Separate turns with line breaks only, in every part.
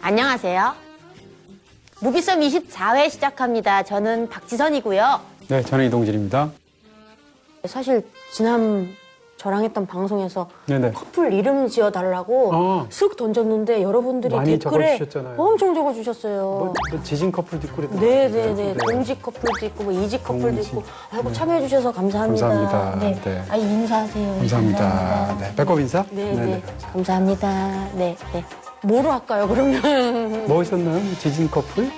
안녕하세요. 무비썸 24회 시작합니다. 저는 박지선이고요.
네, 저는 이동진입니다.
사실 지난 저랑 했던 방송에서
네네.
커플 이름 지어달라고 쓱 던졌는데 여러분들이
많이
댓글에
적어주셨잖아요.
엄청 적어주셨어요.
뭐 지진 커플도 있고 그랬던
네네네. 동지 커플도 있고 뭐 이지 커플도
동지.
있고 아이고 참여해주셔서 감사합니다.
감사합니다.
네.
네.
아, 인사하세요.
감사합니다. 네, 배꼽 인사?
네네. 감사합니다. 네. 네. 뭐로 할까요 그러면?
뭐 있었나요? 지진 커플?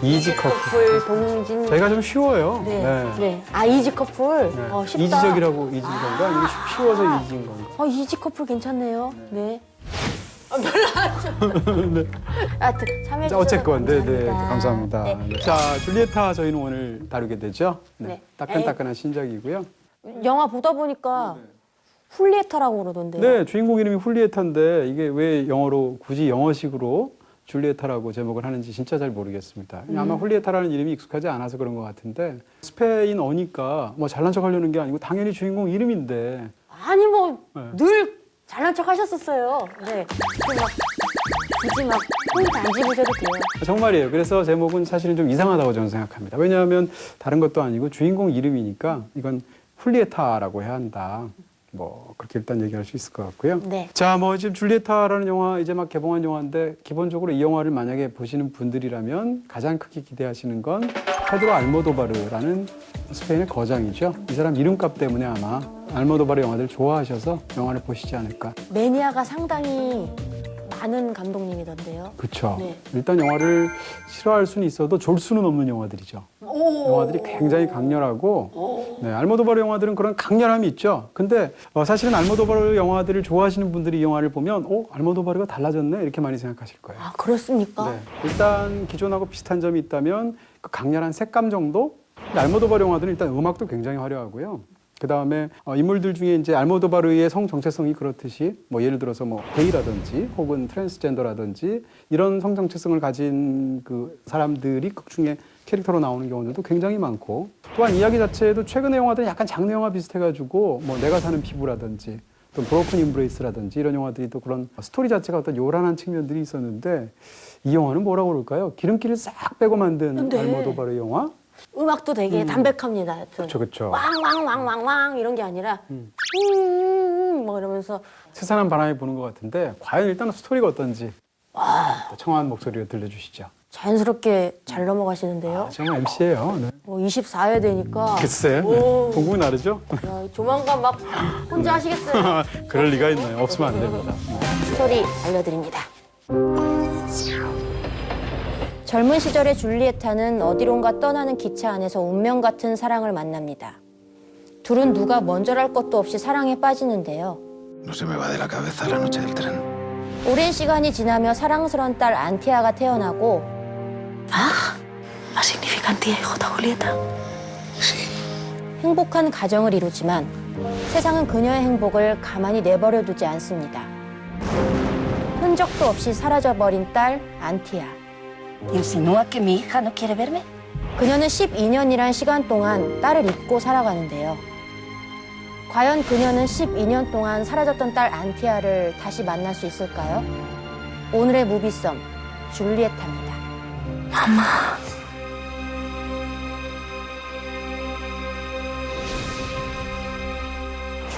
이지 커플.
동진.
저희가 좀 쉬워요.
네. 네. 아, 이지 커플.
네.
쉽다.
이지적이라고 이지인 건가? 아니면 쉬워서 이지인 건가?
이지 커플 괜찮네요. 네. 별로 안 좋아.
네.
하여튼 참여해주셔서
어쨌건,
감사합니다.
네네. 감사합니다.
네.
네. 자, 줄리에타 저희는 오늘 다루게 되죠. 네.
네.
따끈따끈한 신작이고요.
영화 보다 보니까 훌리에타라고 그러던데요.
네, 주인공 이름이 훌리에타인데 이게 왜 영어로 굳이 영어식으로 줄리에타라고 제목을 하는지 진짜 잘 모르겠습니다. 아마 훌리에타라는 이름이 익숙하지 않아서 그런 것 같은데 스페인어니까 뭐 잘난 척 하려는 게 아니고 당연히 주인공 이름인데
아니 뭐
네.
늘 잘난 척 하셨었어요. 네. 막 굳이 막 포인트 안 집으셔도 돼요.
정말이에요. 그래서 제목은 사실은 좀 이상하다고 저는 생각합니다. 왜냐하면 다른 것도 아니고 주인공 이름이니까 이건 훌리에타라고 해야 한다. 뭐 그렇게 일단 얘기할 수 있을 것 같고요.
네.
자, 뭐 지금 줄리에타라는 영화 이제 막 개봉한 영화인데 기본적으로 이 영화를 만약에 보시는 분들이라면 가장 크게 기대하시는 건 페드로 알모도바르라는 스페인의 거장이죠. 이 사람 이름값 때문에 아마 알모도바르 영화들 좋아하셔서 영화를 보시지 않을까.
매니아가 상당히 많은 감독님이던데요.
그렇죠.
네.
일단 영화를 싫어할 수는 있어도 졸 수는 없는 영화들이죠. 영화들이 굉장히 강렬하고 네, 알모도바르 영화들은 그런 강렬함이 있죠. 근데 사실은 알모도바르 영화들을 좋아하시는 분들이 이 영화를 보면 알모도바르가 달라졌네 이렇게 많이 생각하실 거예요.
아, 그렇습니까?
네. 일단 기존하고 비슷한 점이 있다면 그 강렬한 색감 정도? 근데 알모도바르 영화들은 일단 음악도 굉장히 화려하고요. 그 다음에 인물들 중에 이제 알모도바르의 성 정체성이 그렇듯이 뭐 예를 들어서 뭐 게이라든지 혹은 트랜스젠더라든지 이런 성 정체성을 가진 그 사람들이 극 중에 캐릭터로 나오는 경우들도 굉장히 많고 또한 이야기 자체에도 최근의 영화들은 약간 장르 영화 비슷해가지고 뭐 내가 사는 피부라든지 또 브로큰 임브레이스라든지 이런 영화들이 또 그런 스토리 자체가 어떤 요란한 측면들이 있었는데 이 영화는 뭐라고 그럴까요? 기름기를 싹 빼고 만든
네.
알모도바르 영화?
음악도 되게 담백합니다. 하여튼.
그렇죠, 그렇죠.
왕왕왕왕왕 이런 게 아니라 뭐 이러면서
스산한 바람이 부는 것 같은데 과연 일단 스토리가 어떤지 청아한 목소리로 들려주시죠.
자연스럽게 잘 넘어가시는데요.
정말 MC예요. 네.
24회 되니까
글쎄,
오.
공공이 다르죠?
야, 조만간 막 혼자 하시겠어요.
그럴 리가 있나요? 없으면 안 됩니다.
스토리 알려드립니다. 젊은 시절의 줄리에타는 어디론가 떠나는 기차 안에서 운명 같은 사랑을 만납니다. 둘은 누가 먼저랄 것도 없이 사랑에 빠지는데요.
No se me va de la cabeza la noche del tren.
오랜 시간이 지나며 사랑스러운 딸 안티아가 태어나고
¿No significa tía hijo de Julieta?
Sí.
행복한 가정을 이루지만 세상은 그녀의 행복을 가만히 내버려 두지 않습니다. 흔적도 없이 사라져버린 딸 안티아.
¿Insinúa que mi hija no quiere verme?
그녀는 12년이란 시간 동안 딸을 잊고 살아가는데요. 과연 그녀는 12년 동안 사라졌던 딸 안티아를 다시 만날 수 있을까요? 오늘의 무비썸, 줄리에타입니다.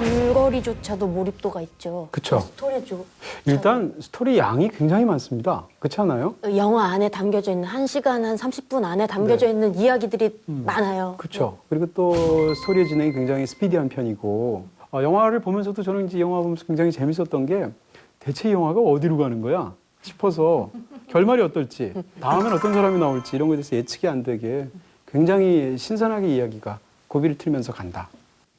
줄거리조차도 몰입도가 있죠.
그쵸.
스토리죠.
일단 스토리 양이 굉장히 많습니다. 그렇지 않아요?
영화 안에 담겨져 있는 1시간 한 30분 안에 담겨져 있는 이야기들이 많아요.
그렇죠. 그리고 또 스토리의 진행이 굉장히 스피디한 편이고 영화를 보면서도 저는 이제 영화 보면서 굉장히 재밌었던 게 대체 이 영화가 어디로 가는 거야 싶어서 결말이 어떨지 다음엔 어떤 사람이 나올지 이런 거에 대해서 예측이 안 되게 굉장히 신선하게 이야기가 고비를 틀면서 간다.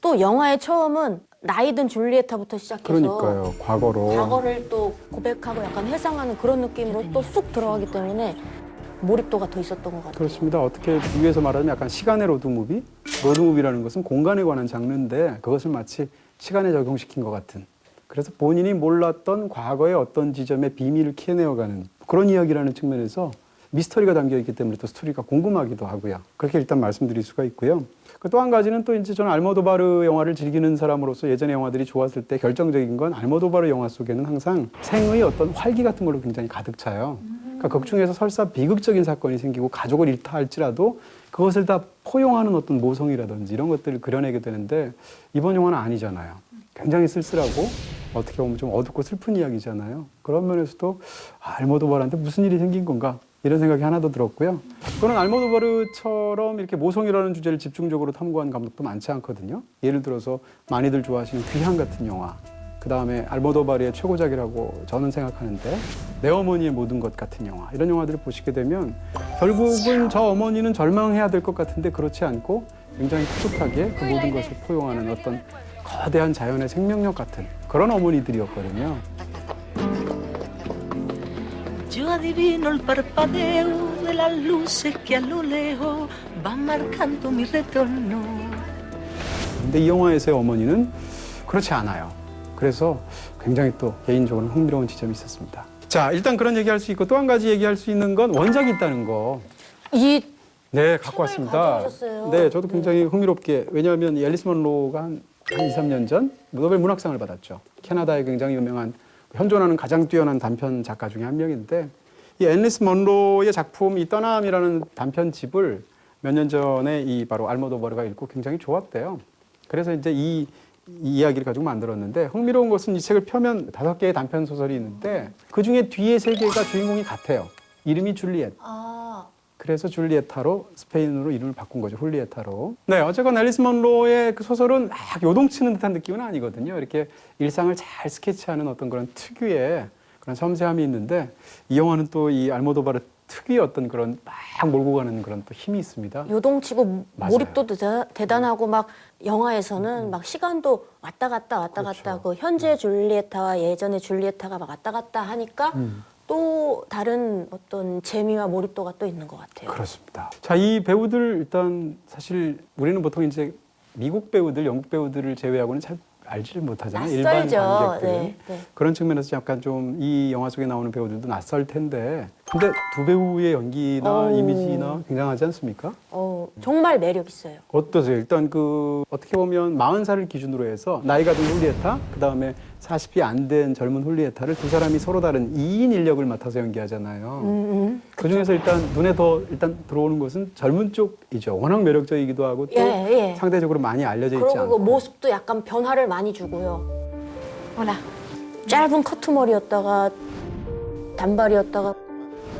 또 영화의 처음은 나이든 줄리에타부터 시작해서
그러니까요.
과거를 또 고백하고 약간 회상하는 그런 느낌으로 또 쑥 들어가기 때문에 몰입도가 더 있었던 것 같아요.
그렇습니다. 어떻게 비유해서 말하면 약간 시간의 로드무비? 로드무비라는 것은 공간에 관한 장르인데 그것을 마치 시간에 적용시킨 것 같은. 그래서 본인이 몰랐던 과거의 어떤 지점의 비밀을 캐내어가는 그런 이야기라는 측면에서 미스터리가 담겨있기 때문에 또 스토리가 궁금하기도 하고요. 그렇게 일단 말씀드릴 수가 있고요. 또 한 가지는 또 이제 저는 알모도바르 영화를 즐기는 사람으로서 예전에 영화들이 좋았을 때 결정적인 건 알모도바르 영화 속에는 항상 생의 어떤 활기 같은 걸로 굉장히 가득 차요. 그러니까 극 중에서 설사 비극적인 사건이 생기고 가족을 잃다할지라도 그것을 다 포용하는 어떤 모성이라든지 이런 것들을 그려내게 되는데 이번 영화는 아니잖아요. 굉장히 쓸쓸하고 어떻게 보면 좀 어둡고 슬픈 이야기잖아요. 그런 면에서도 알모도바르한테 무슨 일이 생긴 건가 이런 생각이 하나 더 들었고요. 저는 알모도바르처럼 이렇게 모성이라는 주제를 집중적으로 탐구한 감독도 많지 않거든요. 예를 들어서 많이들 좋아하시는 귀향 같은 영화, 그 다음에 알모도바르의 최고작이라고 저는 생각하는데 내 어머니의 모든 것 같은 영화, 이런 영화들을 보시게 되면 결국은 저 어머니는 절망해야 될 것 같은데 그렇지 않고 굉장히 풋풋하게 그 모든 것을 포용하는 어떤 거대한 자연의 생명력 같은 그런 어머니들이었거든요.
Yo adivino el parpadeo de las luces que a lo lejos van marcando mi retorno.
근데 이 영화에서의 어머니는 그렇지 않아요. 그래서 굉장히 또 개인적으로 흥미로운 지점이 있었습니다. 자, 일단 그런 얘기할 수 있고 또 한 가지 얘기할 수 있는 건 원작이 있다는 거.
이
네, 갖고 왔습니다.
가져오셨어요.
네, 저도 굉장히 흥미롭게. 왜냐하면 앨리스 먼로가 한 2, 3년 전 노벨 문학상을 받았죠. 캐나다의 굉장히 유명한 현존하는 가장 뛰어난 단편 작가 중에 한 명인데 이 앨리스 먼로의 작품 이 떠남이라는 단편집을 몇 년 전에 이 바로 알모도바르가 읽고 굉장히 좋았대요. 그래서 이제 이 이야기를 가지고 만들었는데 흥미로운 것은 이 책을 펴면 5개의 단편 소설이 있는데 그 중에 뒤에 3개가 주인공이 같아요. 이름이 줄리엣. 그래서 줄리에타로 스페인어로 이름을 바꾼 거죠. 훌리에타로. 네, 어쨌건 앨리스 먼로의 그 소설은 막 요동치는 듯한 느낌은 아니거든요. 이렇게 일상을 잘 스케치하는 어떤 그런 특유의 그런 섬세함이 있는데 이 영화는 또 이 알모도바르 특유의 어떤 그런 막 몰고 가는 그런 또 힘이 있습니다.
요동치고
맞아요.
몰입도도 대단하고 막 영화에서는 막 시간도 왔다 갔다
그렇죠.
그 현재 줄리에타와 예전의 줄리에타가 막 왔다 갔다 하니까 또 다른 어떤 재미와 몰입도가 또 있는 것 같아요.
그렇습니다. 자, 이 배우들 일단 사실 우리는 보통 이제 미국 배우들, 영국 배우들을 제외하고는 잘 알지를 못하잖아요. 일반
낯설죠.
관객들은.
네, 네.
그런 측면에서 약간 좀 이 영화 속에 나오는 배우들도 낯설 텐데 근데 두 배우의 연기나
어우.
이미지나 굉장하지 않습니까?
정말 매력 있어요.
어떠세요? 일단 그 어떻게 보면 40살을 기준으로 해서 나이가 든 훌리에타, 그다음에 40이 안 된 젊은 훌리에타를 두 사람이 서로 다른 2인 인력을 맡아서 연기하잖아요. 그중에서 일단 눈에 더 일단 들어오는 것은 젊은 쪽이죠. 워낙 매력적이기도 하고 또
예.
상대적으로 많이 알려져 있지
그리고
않고.
그 모습도 약간 변화를 많이 주고요. 뭐라 짧은 커트머리였다가 단발이었다가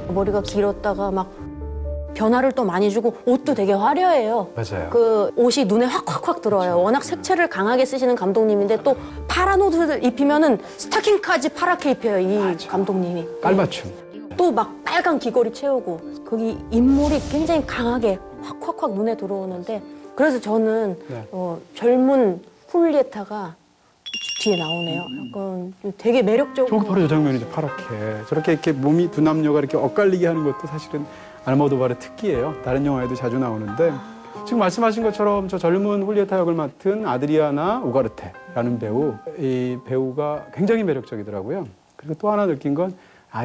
머리가 길었다가 막 변화를 또 많이 주고 옷도 되게 화려해요.
맞아요.
그 옷이 눈에 확 들어와요. 워낙 색채를 강하게 쓰시는 감독님인데 또 파란 옷을 입히면은 스타킹까지 파랗게 입혀요. 이 감독님이.
깔맞춤.
또 막 빨간 귀걸이 채우고 거기 인물이 굉장히 강하게 확 눈에 들어오는데 그래서 저는
네.
젊은 훌리에타가 뒤에 나오네요. 약간 되게 매력적으로.
저거 바로 저 장면이죠. 파랗게. 저렇게 이렇게 몸이 두 남녀가 이렇게 엇갈리게 하는 것도 사실은 알모도바르 특기예요. 다른 영화에도 자주 나오는데 지금 말씀하신 것처럼 저 젊은 훌리에타 역을 맡은 아드리아나 우가르테라는 배우, 이 배우가 굉장히 매력적이더라고요. 그리고 또 하나 느낀 건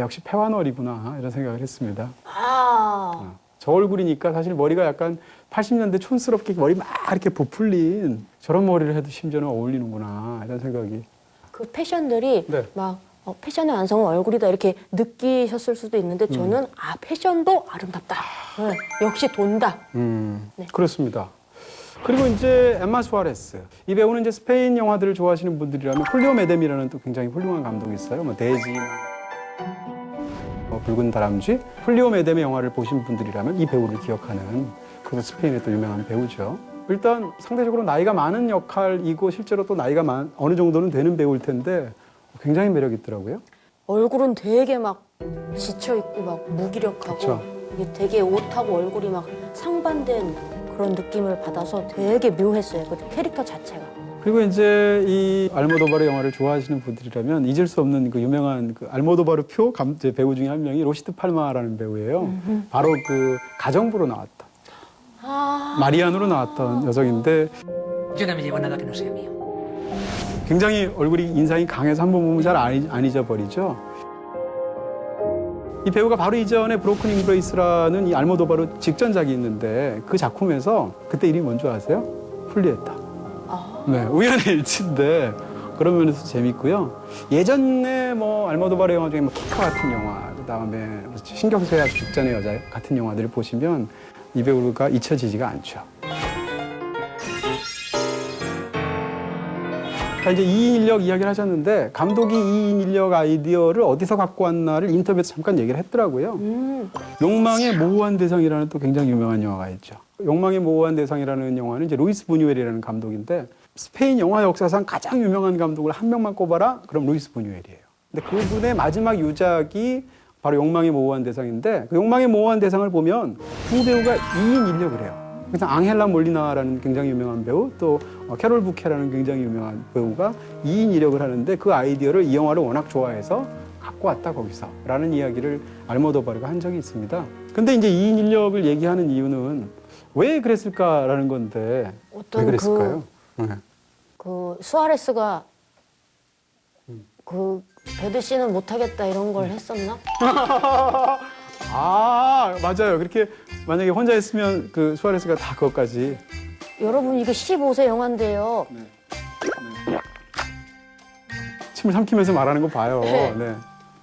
역시 패완월이구나 이런 생각을 했습니다. 저 얼굴이니까 사실 머리가 약간 80년대 촌스럽게 머리 막 이렇게 부풀린 저런 머리를 해도 심지어는 어울리는구나 이런 생각이.
그 패션들이
네.
막 패션의 완성은 얼굴이다 이렇게 느끼셨을 수도 있는데 저는 패션도 아름답다. 네, 역시 돈다. 네.
그렇습니다. 그리고 이제 엠마 수아레스. 이 배우는 이제 스페인 영화들을 좋아하시는 분들이라면 훌리오 메뎀이라는 또 굉장히 훌륭한 감독이 있어요. 뭐 대지, 붉은 다람쥐. 훌리오 메뎀의 영화를 보신 분들이라면 이 배우를 기억하는 그리고 스페인의 또 유명한 배우죠. 일단 상대적으로 나이가 많은 역할이고 실제로 또 나이가 어느 정도는 되는 배우일 텐데 굉장히 매력 있더라고요.
얼굴은 되게 막 지쳐 있고 막 무기력하고
그쵸.
이게 되게 옷하고 얼굴이 막 상반된 그런 느낌을 받아서 되게 묘했어요. 그 캐릭터 자체가.
그리고 이제 이 알모도바르 영화를 좋아하시는 분들이라면 잊을 수 없는 그 유명한 그 알모도바르 표 배우 중에 한 명이 로시드 팔마라는 배우예요. 바로 그 가정부로 나왔던 마리안으로 나왔던 여성인데
Yo no me llevo nada que no sea mío.
굉장히 얼굴이 인상이 강해서 한 번 보면 잘 안 잊어버리죠. 이 배우가 바로 이전에 브로큰 임브레이스라는 이 알모도바르 직전작이 있는데 그 작품에서 그때 이름이 뭔지 아세요? 훌리에타. 네, 우연의 일치인데 그런 면에서 재밌고요. 예전에 뭐 알모도바르 영화 중에 뭐 키카 같은 영화, 그다음에 신경쇠약 직전의 여자 같은 영화들을 보시면 이 배우가 잊혀지지가 않죠. 이제 2인 인력 이야기를 하셨는데 감독이 2인 인력 아이디어를 어디서 갖고 왔나를 인터뷰에서 잠깐 얘기를 했더라고요. 욕망의 모호한 대상이라는 또 굉장히 유명한 영화가 있죠. 욕망의 모호한 대상이라는 영화는 이제 루이스 부뉴엘이라는 감독인데 스페인 영화 역사상 가장 유명한 감독을 한 명만 꼽아라? 그럼 루이스 부뉴엘이에요. 근데 그분의 마지막 유작이 바로 욕망의 모호한 대상인데 그 욕망의 모호한 대상을 보면 두 배우가 2인 인력을 해요. 그래서 앙헬라 몰리나라는 굉장히 유명한 배우 또 캐롤 부케라는 굉장히 유명한 배우가 2인 인력을 하는데 그 아이디어를 이 영화를 워낙 좋아해서 갖고 왔다 거기서 라는 이야기를 알모도바르가 한 적이 있습니다. 근데 이제 2인 인력을 얘기하는 이유는 왜 그랬을까라는 건데 왜
어떤
그랬을까요?
그 수아레스가 그 배드 씨는 못하겠다 이런 걸 했었나?
아 맞아요. 그렇게 만약에 혼자 했으면 그 수아레스가 다 그것까지.
여러분 이게 15세 영화인데요.
침을 삼키면서 말하는 거 봐요.
네.
네.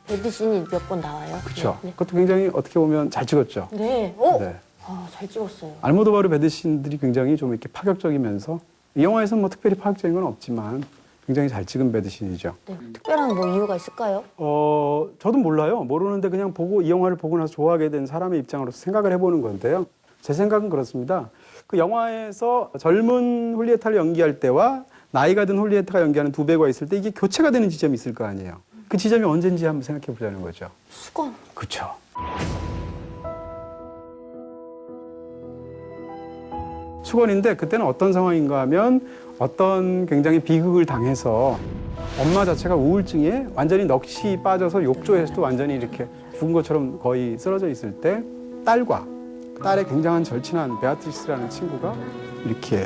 배드 씬이 몇 번 나와요.
그렇죠.
네.
그것도 굉장히 어떻게 보면 잘 찍었죠.
네.
네.
아, 잘 찍었어요.
알모도바르 배드씬들이 굉장히 좀 이렇게 파격적이면서 이 영화에서는 뭐 특별히 파격적인 건 없지만 굉장히 잘 찍은 배드씬이죠.
네. 특별한 뭐 이유가 있을까요?
저도 몰라요. 모르는데 그냥 보고 이 영화를 보고 나서 좋아하게 된 사람의 입장으로서 생각을 해보는 건데요. 제 생각은 그렇습니다. 그 영화에서 젊은 훌리에타를 연기할 때와 나이가 든 훌리에타가 연기하는 두 배우가 있을 때 이게 교체가 되는 지점이 있을 거 아니에요. 그 지점이 언젠지 한번 생각해 보자는 거죠.
수건.
그렇죠. 수건인데 그때는 어떤 상황인가 하면 어떤 굉장히 비극을 당해서 엄마 자체가 우울증에 완전히 넋이 빠져서 욕조에서도 완전히 이렇게 죽은 것처럼 거의 쓰러져 있을 때 딸과 딸의 굉장한 절친한 베아트리스라는 친구가 이렇게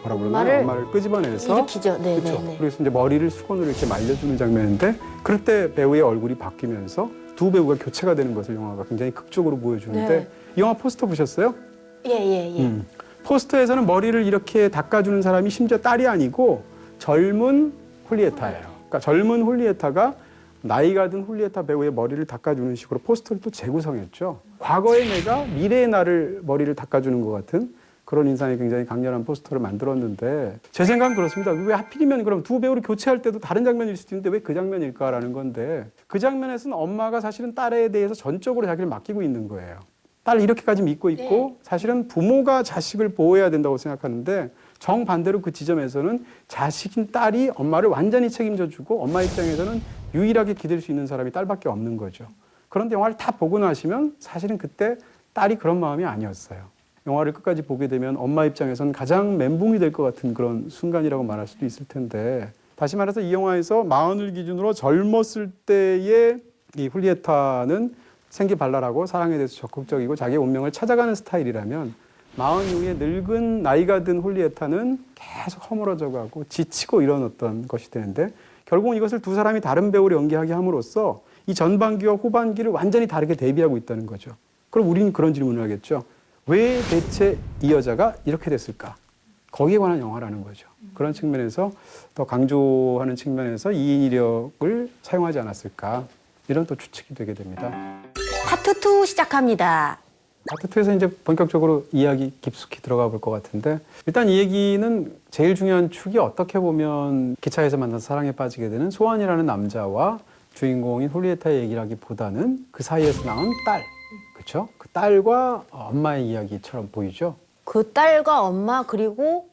뭐라고 그러나 엄마를 끄집어내서
일으키죠. 네,
그렇죠.
네, 네.
그래서 이제 머리를 수건으로 이렇게 말려주는 장면인데 그럴 때 배우의 얼굴이 바뀌면서 두 배우가 교체가 되는 것을 영화가 굉장히 극적으로 보여주는데
네.
이 영화 포스터 보셨어요?
예.
포스터에서는 머리를 이렇게 닦아주는 사람이 심지어 딸이 아니고 젊은 훌리에타예요. 그러니까 젊은 훌리에타가 나이가 든 훌리에타 배우의 머리를 닦아주는 식으로 포스터를 또 재구성했죠. 과거의 내가 미래의 나를 머리를 닦아주는 것 같은 그런 인상이 굉장히 강렬한 포스터를 만들었는데 제 생각은 그렇습니다. 왜 하필이면 그럼 두 배우를 교체할 때도 다른 장면일 수도 있는데 왜 그 장면일까라는 건데 그 장면에서는 엄마가 사실은 딸에 대해서 전적으로 자기를 맡기고 있는 거예요. 딸을 이렇게까지 믿고 있고 사실은 부모가 자식을 보호해야 된다고 생각하는데 정반대로 그 지점에서는 자식인 딸이 엄마를 완전히 책임져주고 엄마 입장에서는 유일하게 기댈 수 있는 사람이 딸밖에 없는 거죠. 그런데 영화를 다 보고 나시면 사실은 그때 딸이 그런 마음이 아니었어요. 영화를 끝까지 보게 되면 엄마 입장에서는 가장 멘붕이 될 것 같은 그런 순간이라고 말할 수도 있을 텐데 다시 말해서 이 영화에서 마흔을 기준으로 젊었을 때의 이 훌리에타는 생기발랄하고 사랑에 대해서 적극적이고 자기의 운명을 찾아가는 스타일이라면 마흔 이후에 늙은 나이가 든 훌리에타는 계속 허물어져 가고 지치고 이런 어떤 것이 되는데 결국은 이것을 두 사람이 다른 배우를 연기하게 함으로써 이 전반기와 후반기를 완전히 다르게 대비하고 있다는 거죠. 그럼 우리는 그런 질문을 하겠죠. 왜 대체 이 여자가 이렇게 됐을까? 거기에 관한 영화라는 거죠. 그런 측면에서 더 강조하는 측면에서 2인 이력을 사용하지 않았을까? 이런 또 추측이 되게 됩니다.
파트 2 시작합니다.
파트 2에서 이제 본격적으로 이야기 깊숙이 들어가 볼 것 같은데 일단 이 얘기는 제일 중요한 축이 어떻게 보면 기차에서 만나서 사랑에 빠지게 되는 소환이라는 남자와 주인공인 훌리에타의 얘기라기보다는 그 사이에서 나온 딸, 그렇죠? 그 딸과 엄마의 이야기처럼 보이죠.
그 딸과 엄마 그리고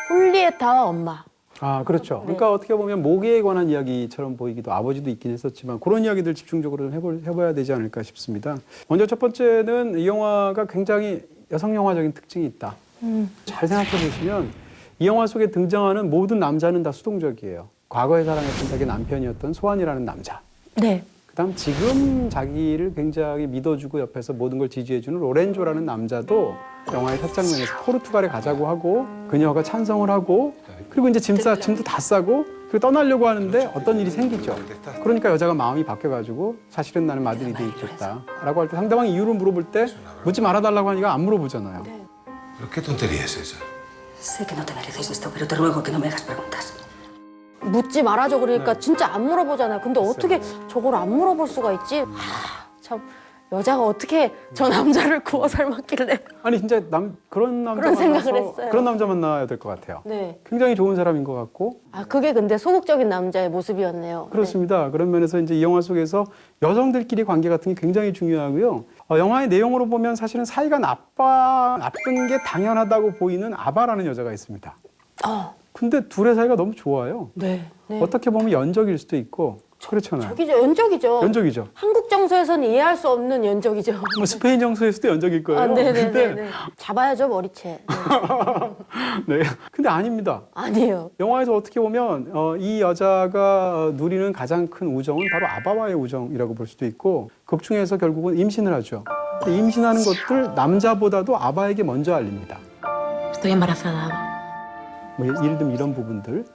훌리에타와 엄마.
아, 그렇죠. 그러니까 어떻게 보면 모계에 관한 이야기처럼 보이기도 아버지도 있긴 했었지만 그런 이야기들 집중적으로 해봐야 되지 않을까 싶습니다. 먼저 첫 번째는 이 영화가 굉장히 여성 영화적인 특징이 있다. 잘 생각해 보시면 이 영화 속에 등장하는 모든 남자는 다 수동적이에요. 과거에 사랑했던 자기 남편이었던 소환이라는 남자.
네.
그다음 지금 자기를 굉장히 믿어주고 옆에서 모든 걸 지지해주는 로렌조라는 남자도 영화의 첫 장면에서 포르투갈에 가자고 하고 그녀가 찬성을 하고 그리고 이제 짐도 다 싸고 그리고 떠나려고 하는데 어떤 일이 생기죠. 그러니까 여자가 마음이 바뀌어가지고 사실은 나는 마드리드에 있겠다라고 할 때 상대방이 이유를 물어볼 때 묻지 말아달라고 하니까 안 물어보잖아요.
¿Pero qué tontería es esa?
Sé que no te mereces esto, pero te ruego que no me hagas preguntas.
묻지 말아줘 그러니까 진짜 안 물어보잖아요. 근데 어떻게 저걸 안 물어볼 수가 있지? 참 여자가 어떻게 저 남자를 구워 삶았길래.
아니 진짜 그런 남자
그런 생각을
만나서
했어요.
그런 남자 만나야 될 것 같아요.
네.
굉장히 좋은 사람인 것 같고
아 그게 근데 소극적인 남자의 모습이었네요.
그렇습니다. 그런 면에서 이제 이 영화 속에서 여성들끼리 관계 같은 게 굉장히 중요하고요. 영화의 내용으로 보면 사실은 사이가 나쁜 게 당연하다고 보이는 아바라는 여자가 있습니다. 근데 둘의 사이가 너무 좋아요.
네. 네.
어떻게 보면 연적일 수도 있고 그렇잖아요.
저기죠. 연적이죠.
연적이죠.
한국 정서에서는 이해할 수 없는 연적이죠.
뭐 스페인 정서에서도 연적일 거예요.
아, 네네네.
근데
잡아야죠 머리채. 네.
네. 근데 아닙니다.
아니에요.
영화에서 어떻게 보면 이 여자가 누리는 가장 큰 우정은 바로 아바와의 우정이라고 볼 수도 있고 극 중에서 결국은 임신을 하죠. 근데 임신하는 것들 남자보다도 아바에게 먼저 알립니다.
Estoy embarazada.
뭐 예를 들면 이런 부분들.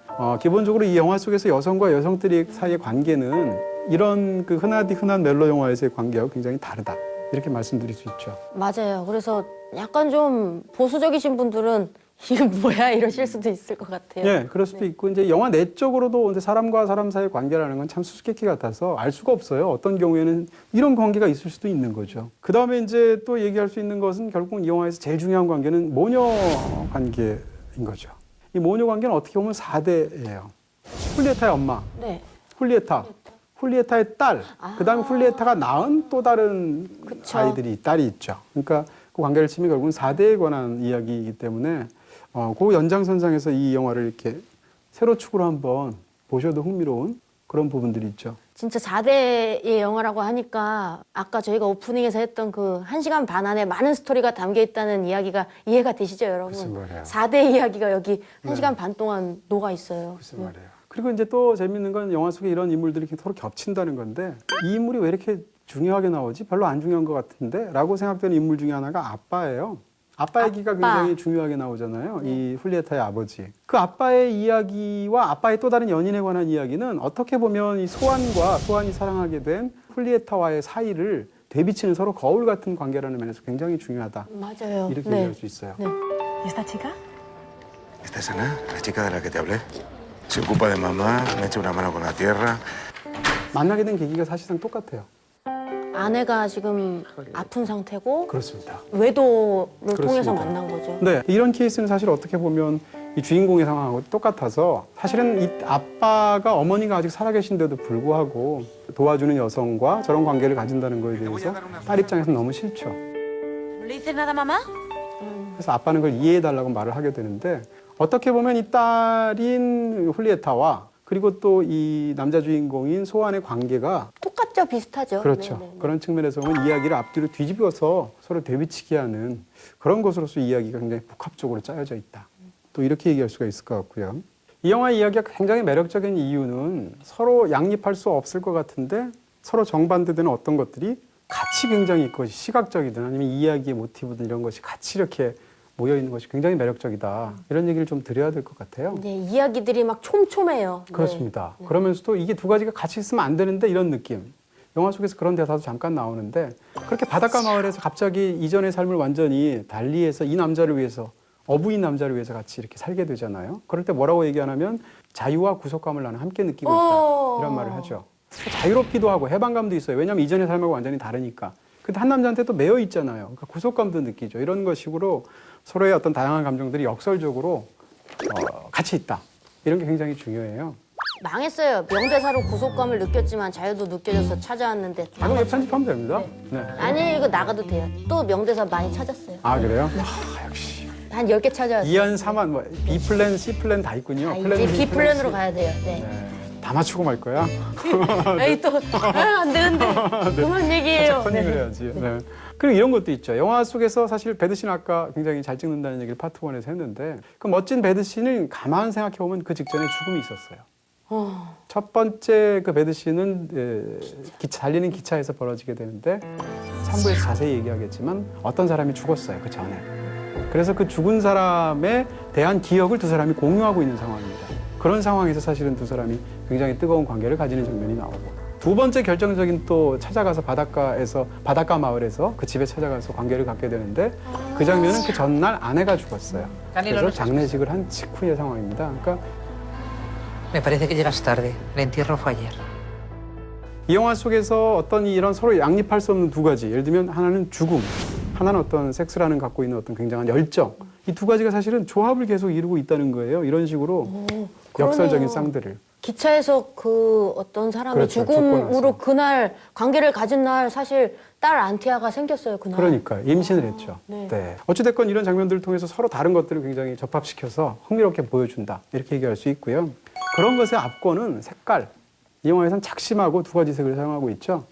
기본적으로 이 영화 속에서 여성과 여성들의 사이의 관계는 이런 그 흔한 멜로 영화에서의 관계하고 굉장히 다르다. 이렇게 말씀드릴 수 있죠.
맞아요. 그래서 약간 좀 보수적이신 분들은 이게 뭐야 이러실 수도 있을 것 같아요.
예, 그럴 수도 있고 이제 영화 내적으로도 이제 사람과 사람 사이의 관계라는 건 참 수수께끼 같아서 알 수가 없어요. 어떤 경우에는 이런 관계가 있을 수도 있는 거죠. 그 다음에 이제 또 얘기할 수 있는 것은 결국 이 영화에서 제일 중요한 관계는 모녀 관계인 거죠. 이 모녀 관계는 어떻게 보면 4대예요. 훌리에타의 엄마,
네.
훌리에타의 딸, 그다음에 훌리에타가 낳은 또 다른
그쵸.
딸이 있죠. 그러니까 그 관계를 치면 결국은 4대에 관한 이야기이기 때문에 그 연장선상에서 이 영화를 이렇게 세로 축으로 한번 보셔도 흥미로운 그런 부분들이 있죠.
진짜 4대의 영화라고 하니까 아까 저희가 오프닝에서 했던 그 1시간 반 안에 많은 스토리가 담겨 있다는 이야기가 이해가 되시죠, 여러분?
무슨 말이에요?
4대 이야기가 여기 1시간 반 동안 녹아 있어요.
무슨 말이에요? 그리고 이제 또 재밌는 건 영화 속에 이런 인물들이 이렇게 서로 겹친다는 건데 이 인물이 왜 이렇게 중요하게 나오지? 별로 안 중요한 것 같은데? 라고 생각되는 인물 중에 하나가 아빠예요. 아빠 얘기가 굉장히 중요하게 나오잖아요. 이 훌리에타의 아버지. 그 아빠의 이야기와 아빠의 또 다른 연인에 관한 이야기는 어떻게 보면 이 소환이 사랑하게 된 훌리에타와의 사이를 되비치는 서로 거울 같은 관계라는 면에서 굉장히 중요하다.
맞아요.
이렇게
네.
얘기할 수 있어요.
네.
¿Y esta chica?
¿Esta es Ana, la chica de la que te hablé? Se ocupa de mamá, me echa una mano con la tierra.
만나게 된 계기가 사실상 똑같아요.
아내가 지금 아픈 상태고
그렇습니다.
외도를
그렇습니다.
통해서 만난 거죠.
네, 이런 케이스는 사실 어떻게 보면 이 주인공의 상황하고 똑같아서 사실은 이 아빠가 어머니가 아직 살아계신데도 불구하고 도와주는 여성과 저런 관계를 가진다는 거에 대해서 딸 입장에서는 너무 싫죠.
¿No le dices nada, mamá?
그래서 아빠는 그걸 이해해달라고 말을 하게 되는데 어떻게 보면 이 딸인 훌리에타와 그리고 또 이 남자 주인공인 소환의 관계가
똑같죠? 비슷하죠?
그렇죠.
네, 네, 네.
그런 측면에서 보면 이야기를 앞뒤로 뒤집어서 서로 대비치게 하는 그런 것으로서 이야기가 굉장히 복합적으로 짜여져 있다. 또 이렇게 얘기할 수가 있을 것 같고요. 이 영화의 이야기가 굉장히 매력적인 이유는 서로 양립할 수 없을 것 같은데 서로 정반대되는 어떤 것들이 같이 굉장히 그것이 시각적이든 아니면 이야기의 모티브든 이런 것이 같이 이렇게 모여 있는 것이 굉장히 매력적이다. 이런 얘기를 좀 드려야 될 것 같아요.
네, 이야기들이 막 촘촘해요. 네.
그렇습니다. 그러면서도 이게 두 가지가 같이 있으면 안 되는데 이런 느낌. 영화 속에서 그런 대사도 잠깐 나오는데 그렇게 바닷가 마을에서 갑자기 이전의 삶을 완전히 달리해서 이 남자를 위해서 어부인 남자를 위해서 같이 이렇게 살게 되잖아요. 그럴 때 뭐라고 얘기하냐면 자유와 구속감을 나는 함께 느끼고 있다. 이런 말을 하죠. 자유롭기도 하고 해방감도 있어요. 왜냐하면 이전의 삶하고 완전히 다르니까. 근데 한 남자한테 또 매여 있잖아요. 그러니까 구속감도 느끼죠. 이런 것식으로 서로의 어떤 다양한 감정들이 역설적으로 같이 있다. 이런 게 굉장히 중요해요.
망했어요. 명대사로 구속감을 느꼈지만 자유도 느껴져서 찾아왔는데.
이거 편집하면 됩니다. 네.
아니 이거 나가도 돼요. 또 명대사 많이 찾았어요.
아 그래요? 역시.
한 10개 찾아왔어요.
2연 3안 뭐 B 플랜, C 플랜 다 있군요.
아, 이제 B 플랜으로 가야 돼요. 네.
네. 다 맞추고 말 거야?
에이 또 안 되는데 그만 얘기해요.
컨닝을 해야지. 네. 그리고 이런 것도 있죠. 영화 속에서 사실 배드신 아까 굉장히 잘 찍는다는 얘기를 파트 1에서 했는데 그 멋진 배드신을 가만 생각해 보면 그 직전에 죽음이 있었어요. 첫 번째 그 배드신은 달리는 기차에서 벌어지게 되는데 3부에서 자세히 얘기하겠지만 어떤 사람이 죽었어요. 그 전에. 그래서 그 죽은 사람에 대한 기억을 두 사람이 공유하고 있는 상황입니다. 그런 상황에서 사실은 두 사람이 굉장히 뜨거운 관계를 가지는 장면이 나오고 두 번째 결정적인 또 찾아가서 바닷가 마을에서 그 집에 찾아가서 관계를 갖게 되는데 그 장면은 그 전날 아내가 죽었어요. 그래서 장례식을 한 직후의 상황입니다. 그러니까
Me parece que llegas tarde. El entierro fue ayer.
이 영화 속에서 어떤 이런 서로 양립할 수 없는 두 가지, 예를 들면 하나는 죽음, 하나는 어떤 섹스라는 갖고 있는 어떤 굉장한 열정, 이 두 가지가 사실은 조합을 계속 이루고 있다는 거예요. 이런 식으로 역설적인
그러네요.
쌍들을.
기차에서 그 어떤 사람이
그렇죠. 죽고
죽음으로
나서.
그날 관계를 가진 날 사실 딸 안티아가 생겼어요. 그날.
그러니까 임신을 했죠.
네.
네. 어찌됐건 이런 장면들을 통해서 서로 다른 것들을 굉장히 접합시켜서 흥미롭게 보여준다. 이렇게 얘기할 수 있고요. 그런 것의 앞권은 색깔. 이 영화에서는 작심하고 두 가지 색을 사용하고 있죠.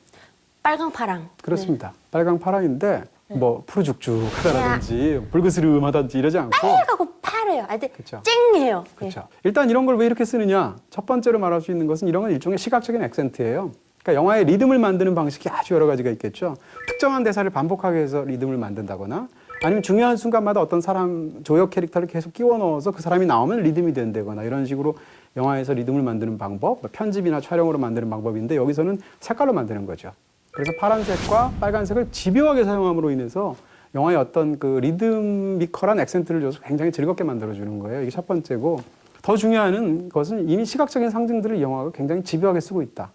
빨강 파랑.
그렇습니다. 빨강 파랑인데 뭐 푸르죽죽하다든지 붉으스름하다든지 이러지 않고
빨갛고 파래요. 아주
그쵸.
쨍해요. 네.
그렇죠. 일단 이런 걸 왜 이렇게 쓰느냐? 첫 번째로 말할 수 있는 것은 이런 건 일종의 시각적인 액센트예요. 그러니까 영화의 리듬을 만드는 방식이 아주 여러 가지가 있겠죠. 특정한 대사를 반복하게 해서 리듬을 만든다거나 아니면 중요한 순간마다 어떤 사람 조역 캐릭터를 계속 끼워 넣어서 그 사람이 나오면 리듬이 된다거나 이런 식으로 영화에서 리듬을 만드는 방법, 뭐 편집이나 촬영으로 만드는 방법인데 여기서는 색깔로 만드는 거죠. 그래서 파란색과 빨간색을 집요하게 사용함으로 인해서 영화의 어떤 그 리드미컬한 액센트를 줘서 굉장히 즐겁게 만들어주는 거예요. 이게 첫 번째고 더 중요한 것은 이미 시각적인 상징들을 이 영화가 굉장히 집요하게 쓰고 있다.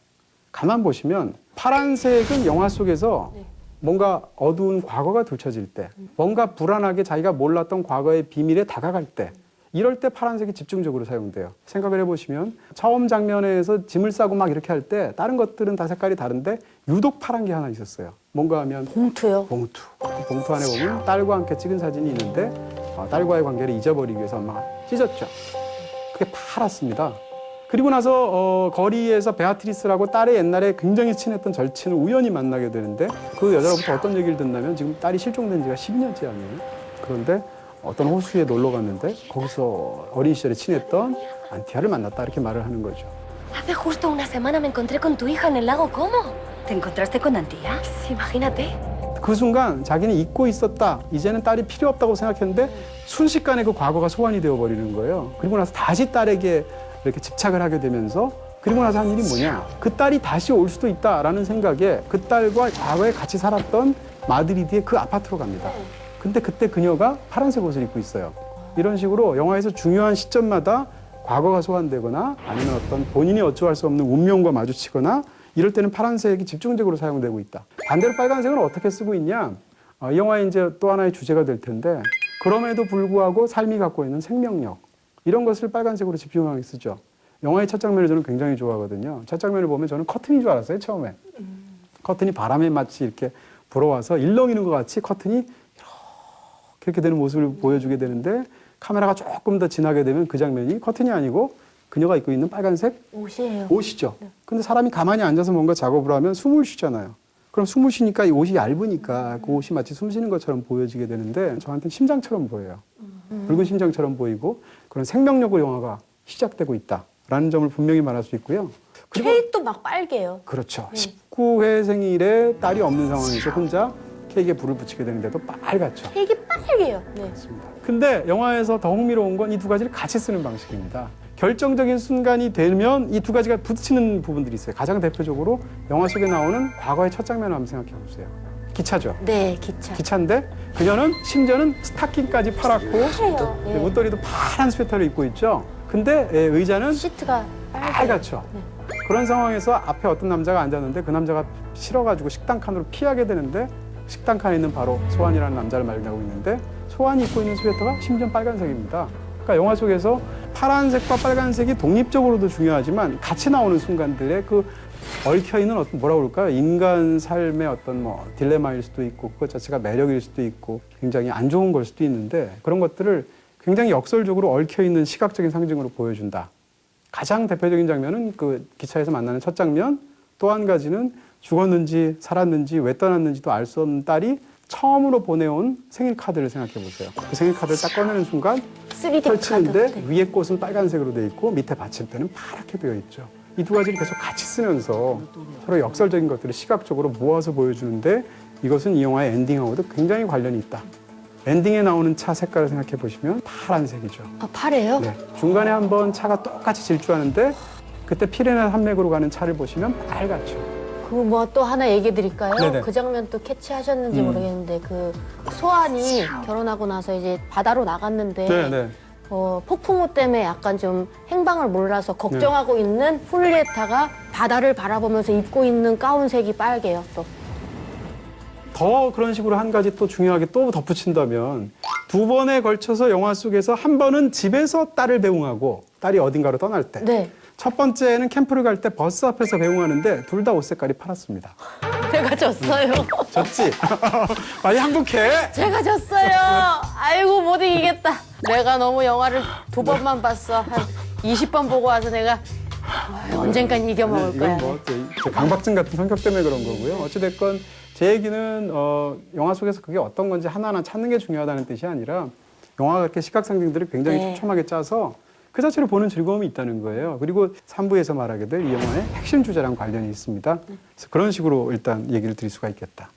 가만 보시면 파란색은 영화 속에서 뭔가 어두운 과거가 들춰질 때, 뭔가 불안하게 자기가 몰랐던 과거의 비밀에 다가갈 때, 이럴 때 파란색이 집중적으로 사용돼요. 생각을 해보시면 처음 장면에서 짐을 싸고 막 이렇게 할 때 다른 것들은 다 색깔이 다른데 유독 파란 게 하나 있었어요. 뭔가 하면
봉투요.
봉투. 봉투 안에 보면 딸과 함께 찍은 사진이 있는데 딸과의 관계를 잊어버리기 위해서 엄마가 찢었죠. 그게 파랗습니다. 그리고 나서 거리에서 베아트리스라고 딸의 옛날에 굉장히 친했던 절친을 우연히 만나게 되는데 그 여자로부터 어떤 얘기를 듣냐면 지금 딸이 실종된 지가 12년째 아니에요. 그런데 어떤 호수에 놀러 갔는데 거기서 어린 시절에 친했던 안티아를 만났다 이렇게 말을 하는 거죠.
Hace justo una semana me encontré con tu hija en el lago. ¿Cómo?
¿Te encontraste con Antía?
Sí, imagínate.
그 순간 자기는 잊고 있었다. 이제는 딸이 필요 없다고 생각했는데 순식간에 그 과거가 소환이 되어버리는 거예요. 그리고 나서 다시 딸에게 이렇게 집착을 하게 되면서 그리고 나서 한 일이 뭐냐. 그 딸이 다시 올 수도 있다라는 생각에 그 딸과 과거에 같이 살았던 마드리드의 그 아파트로 갑니다. 근데 그때 그녀가 파란색 옷을 입고 있어요. 이런 식으로 영화에서 중요한 시점마다 과거가 소환되거나 아니면 어떤 본인이 어찌할 수 없는 운명과 마주치거나 이럴 때는 파란색이 집중적으로 사용되고 있다. 반대로 빨간색은 어떻게 쓰고 있냐? 이 영화의 이제 또 하나의 주제가 될 텐데 그럼에도 불구하고 삶이 갖고 있는 생명력 이런 것을 빨간색으로 집중하게 쓰죠. 영화의 첫 장면을 저는 굉장히 좋아하거든요. 첫 장면을 보면 저는 커튼인 줄 알았어요, 처음에. 커튼이 바람에 마치 이렇게 불어와서 일렁이는 것 같이 커튼이 이렇게 되는 모습을 보여주게 되는데 카메라가 조금 더 지나게 되면 그 장면이 커튼이 아니고 그녀가 입고 있는 빨간색
옷이에요.
옷이죠. 근데 사람이 가만히 앉아서 뭔가 작업을 하면 숨을 쉬잖아요. 그럼 숨을 쉬니까 이 옷이 얇으니까 그 옷이 마치 숨 쉬는 것처럼 보여지게 되는데 저한테는 심장처럼 보여요. 붉은 심장처럼 보이고 그런 생명력으로 영화가 시작되고 있다라는 점을 분명히 말할 수 있고요. 그리고
케이크도 막 빨개요.
그렇죠. 19회 생일에 딸이 없는 상황에서 혼자 케이크에 불을 붙이게 되는데도 빨갛죠.
케이크 빨개요. 네.
근데 영화에서 더 흥미로운 건 이 두 가지를 같이 쓰는 방식입니다. 결정적인 순간이 되면 이 두 가지가 부딪히는 부분들이 있어요. 가장 대표적으로 영화 속에 나오는 과거의 첫 장면을 한번 생각해 보세요. 기차죠.
네, 기차.
기차인데 그녀는 심지어는 스타킹까지 팔았고
그래요. 네.
옷도리도 파란 스웨터를 입고 있죠. 근데 의자는
시트가
빨갛죠. 그런 상황에서 앞에 어떤 남자가 앉았는데 그 남자가 싫어가지고 식당 칸으로 피하게 되는데 식당 칸에 있는 바로 소환이라는 남자를 말하고 있는데 소환이 입고 있는 스웨터가 심지어 빨간색입니다. 그러니까 영화 속에서 파란색과 빨간색이 독립적으로도 중요하지만 같이 나오는 순간들에 그 얽혀있는 어떤 뭐라 그럴까요? 인간 삶의 어떤 뭐 딜레마일 수도 있고 그것 자체가 매력일 수도 있고 굉장히 안 좋은 걸 수도 있는데 그런 것들을 굉장히 역설적으로 얽혀있는 시각적인 상징으로 보여준다. 가장 대표적인 장면은 그 기차에서 만나는 첫 장면 또 한 가지는 죽었는지 살았는지 왜 떠났는지도 알 수 없는 딸이 처음으로 보내온 생일 카드를 생각해 보세요. 그 생일 카드를 딱 꺼내는 순간
3D
펼치는데
카드. 네.
위에 꽃은 빨간색으로 돼 있고 밑에 받침대는 파랗게 되어 있죠. 이 두 가지를 계속 같이 쓰면서 서로 역설적인 것들을 시각적으로 모아서 보여주는데 이것은 이 영화의 엔딩하고도 굉장히 관련이 있다. 엔딩에 나오는 차 색깔을 생각해 보시면 파란색이죠.
아, 파래요?
네. 중간에 한번 차가 똑같이 질주하는데 그때 피레네 산맥으로 가는 차를 보시면 빨갛죠.
그 뭐 또 하나 얘기해 드릴까요?
네네.
그 장면 또 캐치하셨는지 모르겠는데 그 소환이 결혼하고 나서 이제 바다로 나갔는데
네.
폭풍우 때문에 약간 좀 행방을 몰라서 걱정하고 있는 훌리에타가 바다를 바라보면서 입고 있는 가운색이 빨개요. 또.
더 그런 식으로 한 가지 또 중요하게 또 덧붙인다면 2번에 걸쳐서 영화 속에서 한 번은 집에서 딸을 배웅하고 딸이 어딘가로 떠날 때.
네.
첫 번째는 캠프를 갈 때 버스 앞에서 배웅하는데 둘 다 옷 색깔이 파랗습니다.
제가 졌어요.
졌지? 많이 행복해.
제가 졌어요. 아이고 못 이기겠다. 내가 너무 영화를 2번만 봤어. 한 20번 보고 와서 내가 언젠간 이겨먹을 거야.
이건 뭐 제 강박증 같은 성격 때문에 그런 거고요. 어찌됐건 제 얘기는 영화 속에서 그게 어떤 건지 하나하나 찾는 게 중요하다는 뜻이 아니라 영화가 그렇게 시각 상징들을 굉장히
네.
촘촘하게 짜서 그 자체로 보는 즐거움이 있다는 거예요. 그리고 3부에서 말하게 될 이 영화의 핵심 주제랑 관련이 있습니다. 그래서 그런 식으로 일단 얘기를 드릴 수가 있겠다.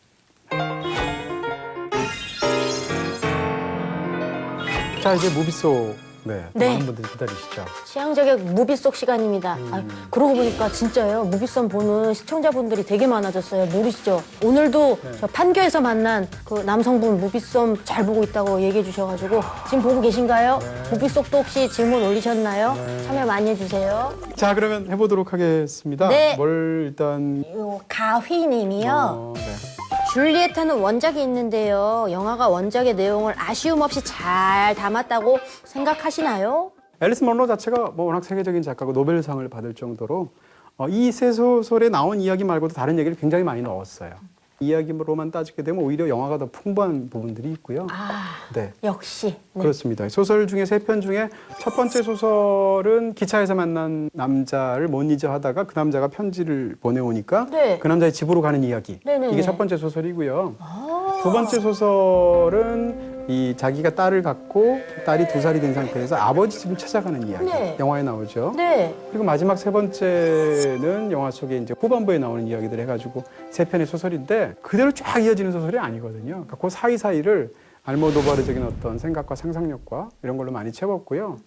자, 이제 무비소. 네.
네.
많은 분들이 기다리시죠.
취향저격 무비 속 시간입니다. 그러고 보니까 진짜요. 무비선 보는 시청자분들이 되게 많아졌어요. 모르시죠? 오늘도 저 판교에서 만난 그 남성분 무비선 잘 보고 있다고 얘기해 주셔가지고 지금 보고 계신가요? 무비속도 혹시 질문 올리셨나요? 참여 많이 해주세요.
자, 그러면 해보도록 하겠습니다.
네.
뭘 일단.
요 가휘님이요.
네.
줄리에타는 원작이 있는데요. 영화가 원작의 내용을 아쉬움 없이 잘 담았다고 생각하시나요?
앨리스 먼로 자체가 뭐 워낙 세계적인 작가고 노벨상을 받을 정도로 이 세 소설에 나온 이야기 말고도 다른 얘기를 굉장히 많이 넣었어요. 이야기로만 따지게 되면 오히려 영화가 더 풍부한 부분들이 있고요. 네.
역시. 네.
그렇습니다. 소설 중에 3편 중에 첫 번째 소설은 기차에서 만난 남자를 못 잊어 하다가 그 남자가 편지를 보내오니까
네.
그 남자의 집으로 가는 이야기.
네네네.
이게 첫 번째 소설이고요. 두 번째 소설은 이 자기가 딸을 갖고 딸이 2살이 된 상태에서 아버지 집을 찾아가는 이야기.
네.
영화에 나오죠.
네.
그리고 마지막 3번째는 영화 속에 이제 후반부에 나오는 이야기들 해가지고 3편의 소설인데 그대로 쫙 이어지는 소설이 아니거든요. 그러니까 그 사이사이를 알모도바르적인 어떤 생각과 상상력과 이런 걸로 많이 채웠고요.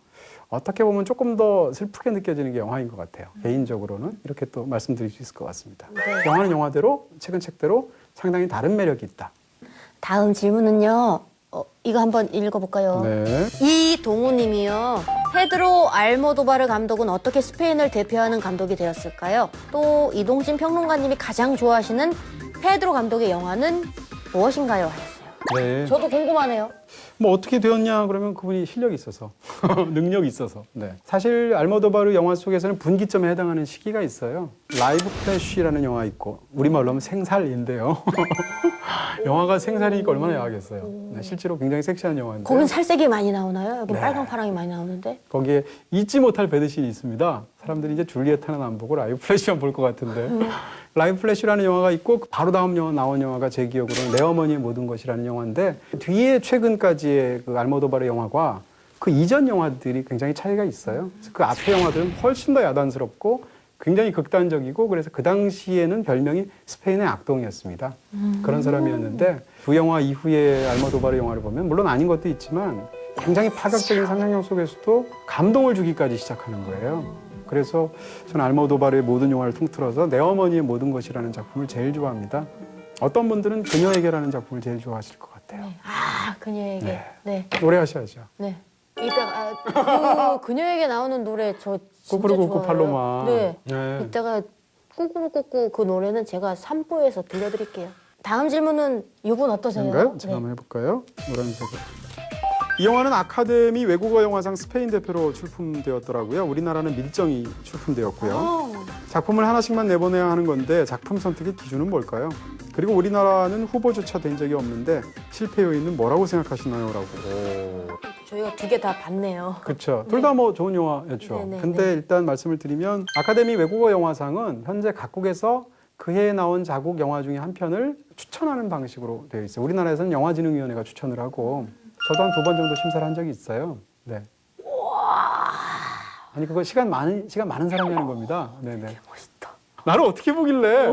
어떻게 보면 조금 더 슬프게 느껴지는 게 영화인 것 같아요. 개인적으로는 이렇게 또 말씀드릴 수 있을 것 같습니다.
네.
영화는 영화대로, 책은 책대로 상당히 다른 매력이 있다.
다음 질문은요. 이거 한번 읽어볼까요?
네.
이동우님이요. 페드로 알모도바르 감독은 어떻게 스페인을 대표하는 감독이 되었을까요? 또 이동진 평론가님이 가장 좋아하시는 페드로 감독의 영화는 무엇인가요? 하셨어요.
네.
저도 궁금하네요.
뭐 어떻게 되었냐 그러면 그분이 실력이 있어서 능력이 있어서. 네. 사실 알모도바르 영화 속에서는 분기점에 해당하는 시기가 있어요. 라이브 플래쉬라는 영화 있고 우리말로 하면 생살인데요. 영화가 생살이니까 얼마나 야하겠어요. 네, 실제로 굉장히 섹시한 영화인데
거긴 살색이 많이 나오나요? 여기
네.
빨강 파랑이 많이 나오는데.
거기에 잊지 못할 배드신이 있습니다. 사람들이 이제 줄리에타는 안 보고 라이브 플래시만 볼 것 같은데 라이브 플래시라는 영화가 있고 바로 다음 영화 나온 영화가 제 기억으로는 내 어머니의 모든 것이라는 영화인데 뒤에 최근까지의 그 알모도바르 영화가 그 이전 영화들이 굉장히 차이가 있어요. 그래서 그 앞에 영화들은 훨씬 더 야단스럽고 굉장히 극단적이고 그래서 그 당시에는 별명이 스페인의 악동이었습니다. 그런 사람이었는데 두 영화 이후에 알모도바르 영화를 보면 물론 아닌 것도 있지만 굉장히 파격적인 상상력 속에서도 감동을 주기까지 시작하는 거예요. 그래서 저는 알모도바르의 모든 영화를 통틀어서 내 어머니의 모든 것이라는 작품을 제일 좋아합니다. 어떤 분들은 그녀에게라는 작품을 제일 좋아하실 것 같아요.
아, 그녀에게.
네.
네.
노래 하셔야죠.
네. 이따가 그녀에게 나오는 노래 저 진짜
꾸꾸루꾸꾸
좋아해요.
팔로마.
네.
네.
이따가 꾸꾸루꾸꾸 그 노래는 제가 3부에서 들려드릴게요. 다음 질문은 이분 어떠세요?
인가요? 제가 한번 해볼까요? 노란색으로. 이 영화는 아카데미 외국어 영화상 스페인 대표로 출품되었더라고요. 우리나라는 밀정이 출품되었고요. 작품을 하나씩만 내보내야 하는 건데 작품 선택의 기준은 뭘까요? 그리고 우리나라는 후보조차 된 적이 없는데 실패 요인은 뭐라고 생각하시나요? 라고.
저희가 2개 다 봤네요.
그렇죠. 둘 다 뭐 좋은 영화였죠.
네, 네,
근데
네.
일단 말씀을 드리면 아카데미 외국어 영화상은 현재 각국에서 그 해에 나온 자국 영화 중에 한 편을 추천하는 방식으로 되어 있어요. 우리나라에서는 영화진흥위원회가 추천을 하고 저도 한 2번 정도 심사를 한 적이 있어요. 네. 아니 그거 시간 많은 사람이 하는 겁니다. 네네.
멋있다.
나를 어떻게 보길래?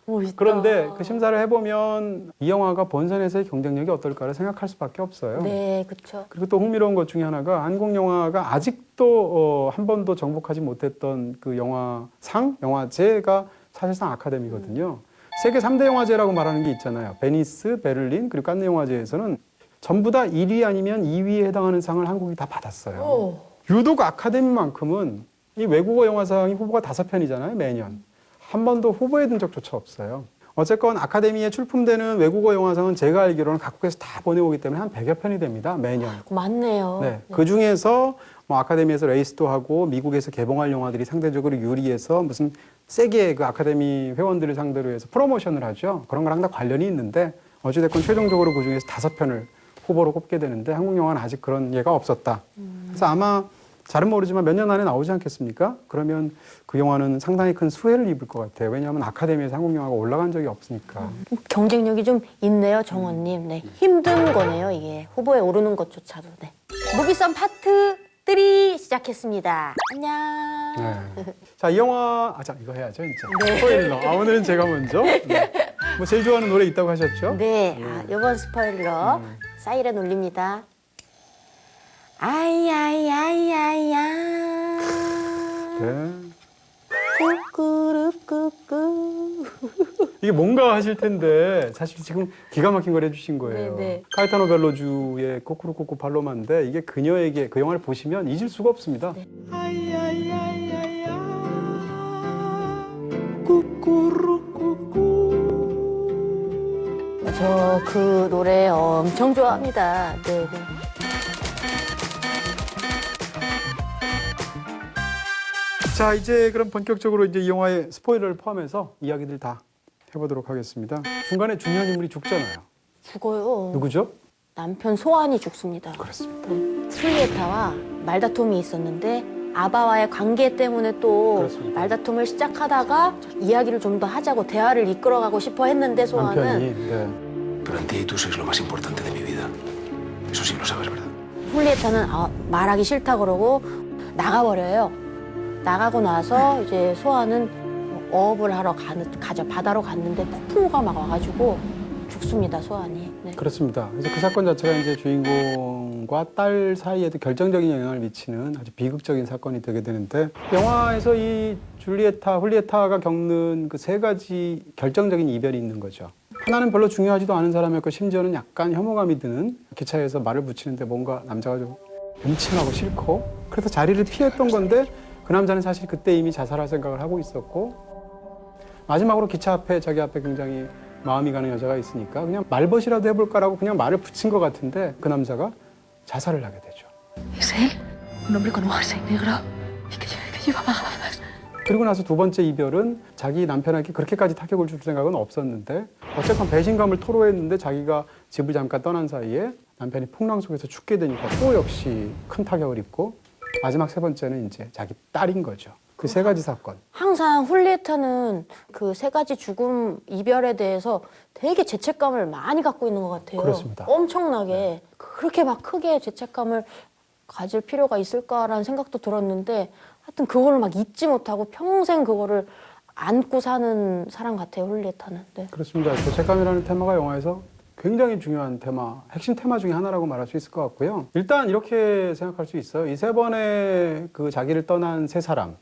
멋있다.
그런데 그 심사를 해보면 이 영화가 본선에서의 경쟁력이 어떨까를 생각할 수밖에 없어요.
네, 그렇죠.
그리고 또 흥미로운 것 중에 하나가 한국 영화가 아직도 한 번도 정복하지 못했던 그 영화상, 영화제가 사실상 아카데미거든요. 세계 3대 영화제라고 말하는 게 있잖아요. 베니스, 베를린, 그리고 칸네 영화제에서는 전부 다 1위 아니면 2위에 해당하는 상을 한국이 다 받았어요. 유독 아카데미만큼은 이 외국어 영화상이 후보가 5편이잖아요, 매년. 한 번도 후보에 든 적조차 없어요. 어쨌건 아카데미에 출품되는 외국어 영화상은 제가 알기로는 각국에서 다 보내오기 때문에 한 100여 편이 됩니다, 매년.
맞네요.
네. 그 중에서 뭐 아카데미에서 레이스도 하고 미국에서 개봉할 영화들이 상대적으로 유리해서 무슨 세게 그 아카데미 회원들을 상대로 해서 프로모션을 하죠. 그런 거랑 다 관련이 있는데 어찌됐건 최종적으로 그 중에서 5편을 후보로 꼽게 되는데 한국 영화는 아직 그런 예가 없었다. 그래서 아마 잘은 모르지만 몇 년 안에 나오지 않겠습니까? 그러면 그 영화는 상당히 큰 수혜를 입을 것 같아요. 왜냐하면 아카데미에서 한국 영화가 올라간 적이 없으니까.
경쟁력이 좀 있네요, 정원님. 네. 힘든 거네요, 이게. 후보에 오르는 것조차도. 네. 무비썸 파트 3 시작했습니다. 안녕.
네. 자, 이 영화, 자, 이거 해야죠, 이제.
네.
스포일러. 오늘은 제가 먼저. 네. 뭐 제일 좋아하는 노래 있다고 하셨죠?
네. 이번 스포일러 사이렌 울립니다. 아이야이야이야이야.
네.
꾸꾸루꾸꾸.
이게 뭔가 하실 텐데 사실 지금 기가 막힌 걸 해주신 거예요.
네.
카에타노 벨로주의 코쿠루코쿠 팔로마인데 이게 그녀에게 그 영화를 보시면 잊을 수가 없습니다.
네. 저 그 노래 엄청 좋아합니다. 네, 네.
자, 이제 그럼 본격적으로 이제 이 영화의 스포일러를 포함해서 이야기들 다 해보도록 하겠습니다. 중간에 중요한 인물이 죽잖아요.
죽어요.
누구죠?
남편 소환이 죽습니다.
그렇습니다.
줄리에타와 말다툼이 있었는데 아바와의 관계 때문에 또
그렇습니다.
말다툼을 시작하다가 이야기를 좀 더 하자고 대화를 이끌어가고 싶어 했는데 소환은
남편이. 네.
Pero en ti y tú sois lo más importante de mi vida. Eso sí lo sabes, ¿verdad?
줄리에타는 말하기 싫다 그러고 나가버려요. 나가고 나서 이제 소환은 어업을 하러 가죠. 바다로 갔는데 폭풍우가 막 와가지고 죽습니다. 소환이. 네.
그렇습니다. 그래서 그 사건 자체가 이제 주인공과 딸 사이에도 결정적인 영향을 미치는 아주 비극적인 사건이 되게 되는데 영화에서 이 훌리에타가 겪는 그 3가지 결정적인 이별이 있는 거죠. 하나는 별로 중요하지도 않은 사람이었고 심지어는 약간 혐오감이 드는 기차에서 말을 붙이는데 뭔가 남자가 좀 음침하고 싫고 그래서 자리를 피했던 건데 그 남자는 사실 그때 이미 자살할 생각을 하고 있었고 마지막으로 기차 앞에 자기 앞에 굉장히 마음이 가는 여자가 있으니까 그냥 말벗이라도 해볼까라고 그냥 말을 붙인 것 같은데 그 남자가 자살을 하게 되죠.
¿Es él? Un hombre con ojos y negro y que llevaba gafas.
그리고 나서 2번째 이별은 자기 남편에게 그렇게까지 타격을 줄 생각은 없었는데 어쨌건 배신감을 토로했는데 자기가 집을 잠깐 떠난 사이에 남편이 풍랑 속에서 죽게 되니까 또 역시 큰 타격을 입고 마지막 3번째는 이제 자기 딸인 거죠. 그 3가지 사건.
항상 훌리에타는 그 3가지 죽음, 이별에 대해서 되게 죄책감을 많이 갖고 있는 것 같아요.
그렇습니다.
엄청나게. 그렇게 막 크게 죄책감을 가질 필요가 있을까라는 생각도 들었는데 하여튼 그거를 막 잊지 못하고 평생 그거를 안고 사는 사람 같아요, 훌리에타는. 네.
그렇습니다. 죄책감이라는 테마가 영화에서 굉장히 중요한 테마, 핵심 테마 중에 하나라고 말할 수 있을 것 같고요. 일단 이렇게 생각할 수 있어요. 이 3번의 그 자기를 떠난 3사람.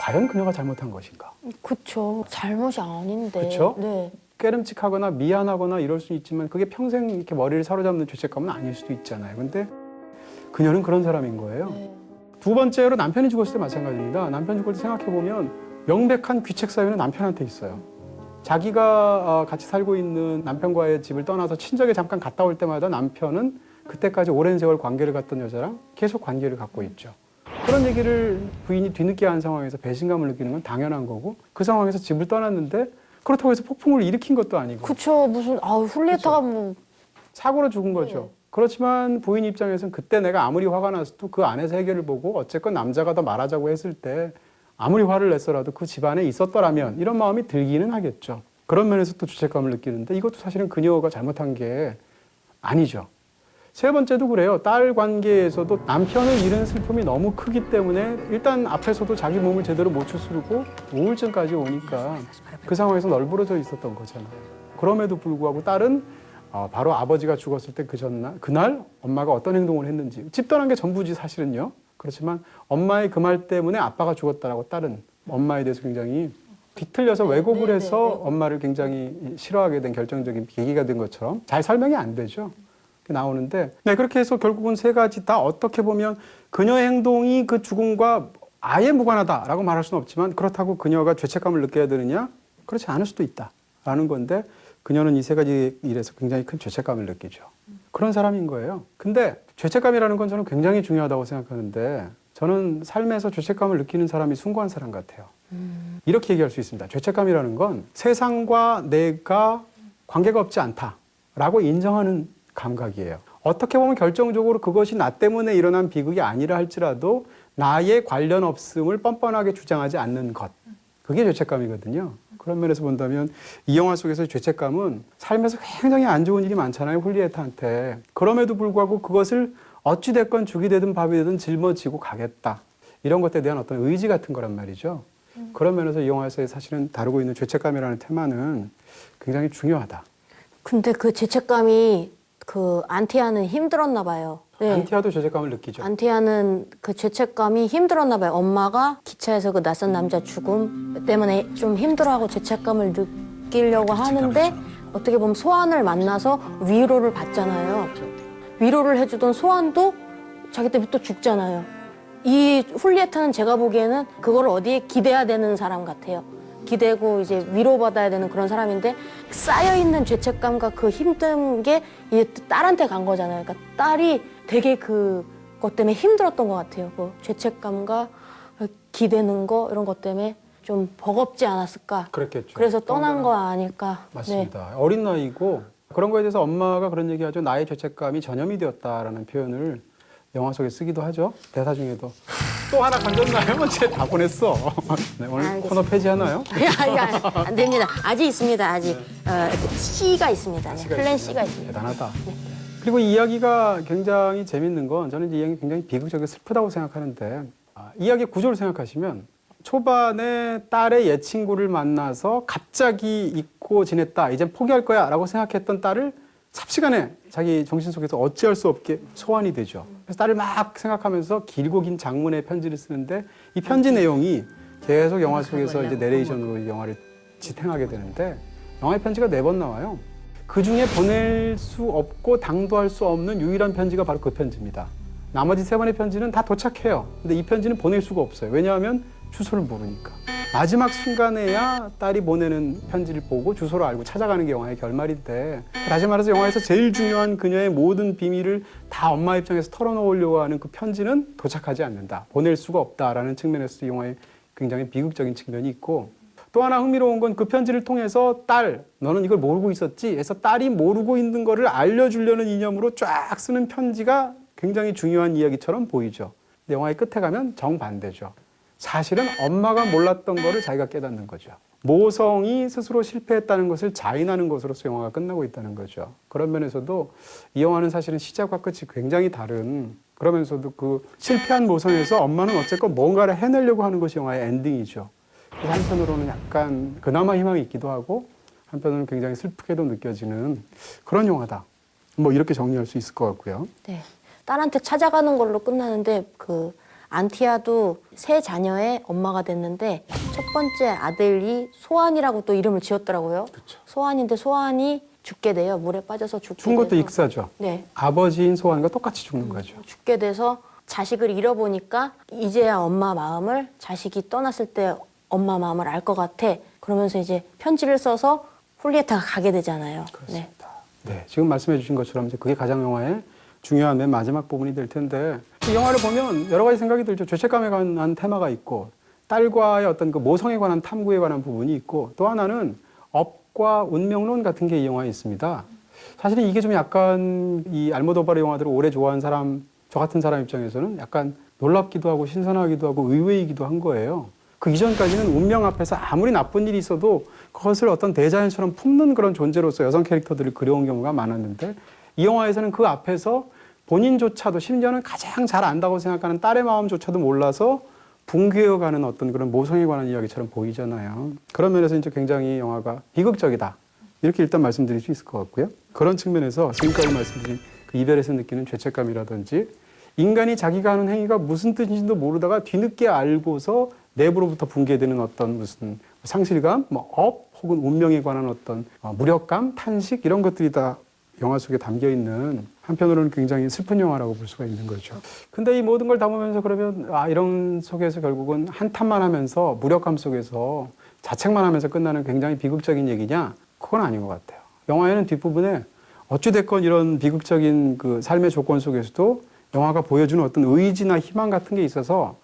과연 그녀가 잘못한 것인가?
그쵸. 잘못이 아닌데.
그쵸?
네.
깨름칙하거나 미안하거나 이럴 수 있지만 그게 평생 이렇게 머리를 사로잡는 죄책감은 아닐 수도 있잖아요. 근데 그녀는 그런 사람인 거예요.
네.
2번째로 남편이 죽었을 때 마찬가지입니다. 남편 죽을 때 생각해보면 명백한 귀책 사유는 남편한테 있어요. 자기가 같이 살고 있는 남편과의 집을 떠나서 친정에 잠깐 갔다 올 때마다 남편은 그때까지 오랜 세월 관계를 갖던 여자랑 계속 관계를 갖고 있죠. 그런 얘기를 부인이 뒤늦게 한 상황에서 배신감을 느끼는 건 당연한 거고 그 상황에서 집을 떠났는데 그렇다고 해서 폭풍을 일으킨 것도 아니고
그쵸. 무슨, 훌리에타가 뭐.
사고로 죽은 거죠.
네.
그렇지만 부인 입장에서는 그때 내가 아무리 화가 났어도 그 안에서 해결을 보고 어쨌건 남자가 더 말하자고 했을 때 아무리 화를 냈어라도 그 집안에 있었더라면 이런 마음이 들기는 하겠죠. 그런 면에서 또 죄책감을 느끼는데 이것도 사실은 그녀가 잘못한 게 아니죠. 3번째도 그래요. 딸 관계에서도 남편을 잃은 슬픔이 너무 크기 때문에 일단 앞에서도 자기 몸을 제대로 못 추스르고 우울증까지 오니까 그 상황에서 널브러져 있었던 거잖아요. 그럼에도 불구하고 딸은 바로 아버지가 죽었을 때 그날 엄마가 어떤 행동을 했는지 집 떠난 게 전부지 사실은요. 그렇지만 엄마의 그 말 때문에 아빠가 죽었다라고 딸은 엄마에 대해서 굉장히 뒤틀려서 왜곡을 해서 엄마를 굉장히 싫어하게 된 결정적인 계기가 된 것처럼 잘 설명이 안 되죠. 나오는데 네, 그렇게 해서 결국은 세 가지 다 어떻게 보면 그녀의 행동이 그 죽음과 아예 무관하다라고 말할 수는 없지만 그렇다고 그녀가 죄책감을 느껴야 되느냐? 그렇지 않을 수도 있다라는 건데 그녀는 이 세 가지 일에서 굉장히 큰 죄책감을 느끼죠. 그런 사람인 거예요. 근데 죄책감이라는 건 저는 굉장히 중요하다고 생각하는데 저는 삶에서 죄책감을 느끼는 사람이 숭고한 사람 같아요. 이렇게 얘기할 수 있습니다. 죄책감이라는 건 세상과 내가 관계가 없지 않다라고 인정하는 감각이에요. 어떻게 보면 결정적으로 그것이 나 때문에 일어난 비극이 아니라 할지라도 나의 관련 없음을 뻔뻔하게 주장하지 않는 것. 그게 죄책감이거든요. 그런 면에서 본다면 이 영화 속에서의 죄책감은 삶에서 굉장히 안 좋은 일이 많잖아요. 훌리에타한테. 그럼에도 불구하고 그것을 어찌됐건 죽이 되든 밥이 되든 짊어지고 가겠다. 이런 것에 대한 어떤 의지 같은 거란 말이죠. 그런 면에서 이 영화에서 사실은 다루고 있는 죄책감이라는 테마는 굉장히 중요하다.
근데 그 죄책감이 그 안티아는 힘들었나 봐요. 네.
안티아도 죄책감을 느끼죠.
안티아는 그 죄책감이 힘들었나 봐요. 엄마가 기차에서 그 낯선 남자 죽음 때문에 좀 힘들어하고 죄책감을 느끼려고 하는데 어떻게 보면 소환을 만나서 위로를 받잖아요. 위로를 해주던 소환도 자기 때문에 또 죽잖아요. 이 훌리에타는 제가 보기에는 그걸 어디에 기대야 되는 사람 같아요. 기대고 이제 위로받아야 되는 그런 사람인데 쌓여있는 죄책감과 그 힘든 게 이제 딸한테 간 거잖아요. 그러니까 딸이 되게 그것 때문에 힘들었던 것 같아요. 그 죄책감과 기대는 거 이런 것 때문에 좀 버겁지 않았을까.
그렇겠죠.
그래서 떠난 거 아닐까.
맞습니다. 어린 나이고 그런 거에 대해서 엄마가 그런 얘기하죠. 나의 죄책감이 전염이 되었다라는 표현을 영화 속에 쓰기도 하죠. 대사 중에도. 또 하나 건졌나요? 쟤 다 보냈어. 네, 오늘
알겠습니다.
코너 폐지하나요?
안 됩니다. 아직 있습니다. 아직 C가 있습니다. 네, 플랜 C가 있습니다.
대단하다. 그리고 이 이야기가 굉장히 재밌는 건 저는 이 이야기 굉장히 비극적이고 슬프다고 생각하는데 이야기의 구조를 생각하시면 초반에 딸의 옛 친구를 만나서 갑자기 잊고 지냈다. 이제 포기할 거야 라고 생각했던 딸을 삽시간에 자기 정신 속에서 어찌할 수 없게 소환이 되죠. 그래서 딸을 막 생각하면서 길고 긴 장문의 편지를 쓰는데 이 편지 내용이 계속 영화 속에서 이제 내레이션으로 영화를 지탱하게 되는데 영화의 편지가 4번 나와요. 그 중에 보낼 수 없고 당도할 수 없는 유일한 편지가 바로 그 편지입니다. 나머지 3번의 편지는 다 도착해요. 근데 이 편지는 보낼 수가 없어요. 왜냐하면 주소를 모르니까. 마지막 순간에야 딸이 보내는 편지를 보고 주소를 알고 찾아가는 게 영화의 결말인데 다시 말해서 영화에서 제일 중요한 그녀의 모든 비밀을 다 엄마 입장에서 털어놓으려고 하는 그 편지는 도착하지 않는다. 보낼 수가 없다라는 측면에서 영화의 굉장히 비극적인 측면이 있고 또 하나 흥미로운 건 그 편지를 통해서 딸, 너는 이걸 모르고 있었지? 해서 딸이 모르고 있는 거를 알려주려는 이념으로 쫙 쓰는 편지가 굉장히 중요한 이야기처럼 보이죠. 근데 영화의 끝에 가면 정반대죠. 사실은 엄마가 몰랐던 거를 자기가 깨닫는 거죠. 모성이 스스로 실패했다는 것을 자인하는 것으로서 영화가 끝나고 있다는 거죠. 그런 면에서도 이 영화는 사실은 시작과 끝이 굉장히 다른 그러면서도 그 실패한 모성에서 엄마는 어쨌건 뭔가를 해내려고 하는 것이 영화의 엔딩이죠. 그래서 한편으로는 약간 그나마 희망이 있기도 하고 한편으로는 굉장히 슬프게도 느껴지는 그런 영화다. 뭐 이렇게 정리할 수 있을 것 같고요.
네. 딸한테 찾아가는 걸로 끝나는데 그 안티아도 세 자녀의 엄마가 됐는데 첫 번째 아들이 소환이라고 또 이름을 지었더라고요.
그렇죠.
소환인데 소환이 죽게 돼요. 물에 빠져서 죽게
죽은 것도
돼서.
익사죠.
네.
아버지인 소환과 똑같이 죽는 거죠.
죽게 돼서 자식을 잃어보니까 이제야 엄마 마음을 자식이 떠났을 때 엄마 마음을 알 것 같아. 그러면서 이제 편지를 써서 훌리에타가 가게 되잖아요.
그렇습니다. 네, 지금 말씀해 주신 것처럼 이제 그게 가장 영화의 중요한 맨 마지막 부분이 될 텐데 이 영화를 보면 여러 가지 생각이 들죠. 죄책감에 관한 테마가 있고 딸과의 어떤 그 모성에 관한 탐구에 관한 부분이 있고 또 하나는 업과 운명론 같은 게 이 영화에 있습니다. 사실은 이게 좀 약간 이 알모도바르 영화들을 오래 좋아하는 사람, 저 같은 사람 입장에서는 약간 놀랍기도 하고 신선하기도 하고 의외이기도 한 거예요. 그 이전까지는 운명 앞에서 아무리 나쁜 일이 있어도 그것을 어떤 대자연처럼 품는 그런 존재로서 여성 캐릭터들을 그려온 경우가 많았는데 이 영화에서는 그 앞에서 본인조차도 심지어는 가장 잘 안다고 생각하는 딸의 마음조차도 몰라서 붕괴어가는 어떤 그런 모성에 관한 이야기처럼 보이잖아요. 그런 면에서 이제 굉장히 영화가 비극적이다. 이렇게 일단 말씀드릴 수 있을 것 같고요. 그런 측면에서 지금까지 말씀드린 그 이별에서 느끼는 죄책감이라든지 인간이 자기가 하는 행위가 무슨 뜻인지도 모르다가 뒤늦게 알고서 내부로부터 붕괴되는 어떤 무슨 상실감, 뭐 업 혹은 운명에 관한 어떤 무력감, 탄식 이런 것들이 다 영화 속에 담겨 있는 한편으로는 굉장히 슬픈 영화라고 볼 수가 있는 거죠. 근데 이 모든 걸 담으면서 그러면 이런 속에서 결국은 한탄만 하면서 무력감 속에서 자책만 하면서 끝나는 굉장히 비극적인 얘기냐? 그건 아닌 것 같아요. 영화에는 뒷부분에 어찌됐건 이런 비극적인 그 삶의 조건 속에서도 영화가 보여주는 어떤 의지나 희망 같은 게 있어서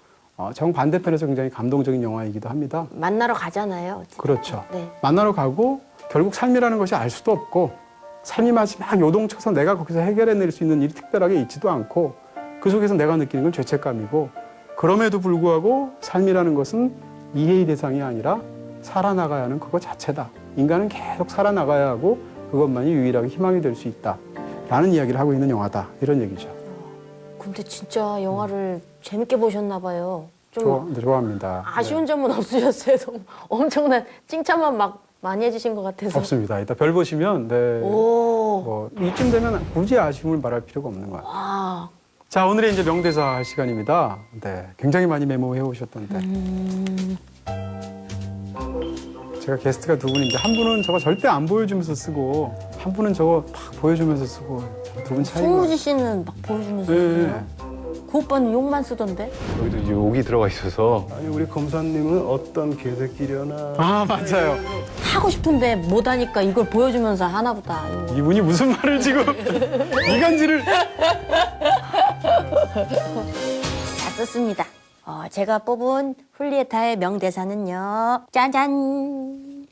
정반대편에서 굉장히 감동적인 영화이기도 합니다.
만나러 가잖아요. 어쨌든.
그렇죠.
네.
만나러 가고 결국 삶이라는 것이 알 수도 없고 삶이 마치 막 요동쳐서 내가 거기서 해결해낼 수 있는 일이 특별하게 있지도 않고 그 속에서 내가 느끼는 건 죄책감이고 그럼에도 불구하고 삶이라는 것은 이해의 대상이 아니라 살아나가야 하는 그거 자체다. 인간은 계속 살아나가야 하고 그것만이 유일하게 희망이 될 수 있다. 라는 이야기를 하고 있는 영화다. 이런 얘기죠.
근데 진짜 영화를 재밌게 보셨나 봐요. 좀
좋아합니다.
아쉬운 점은 없으셨어요? 너무 엄청난 칭찬만 막 많이 해주신 것 같아서.
없습니다. 이따 별 보시면
오.
이쯤 되면 굳이 아쉬움을 말할 필요가 없는 것 같아요.
와.
자, 오늘의 이제 명대사 할 시간입니다. 네, 굉장히 많이 메모해 오셨던데. 제가 게스트가 두 분인데 한 분은 저거 절대 안 보여주면서 쓰고 한 분은 저거 막 보여주면서 쓰고 두 분 차이가.
송우지 씨는 막 보여주면서.
네.
그 오빠는 욕만 쓰던데?
여기도 이제 옥이 들어가 있어서
아니 우리 검사님은 어떤 개새끼려나.
아, 맞아요.
하고 싶은데 못하니까 이걸 보여주면서 하나 보다. 이거.
이분이 무슨 말을 지금 이간질을.
잘 썼습니다. 제가 뽑은 훌리에타의 명대사는요. 짜잔.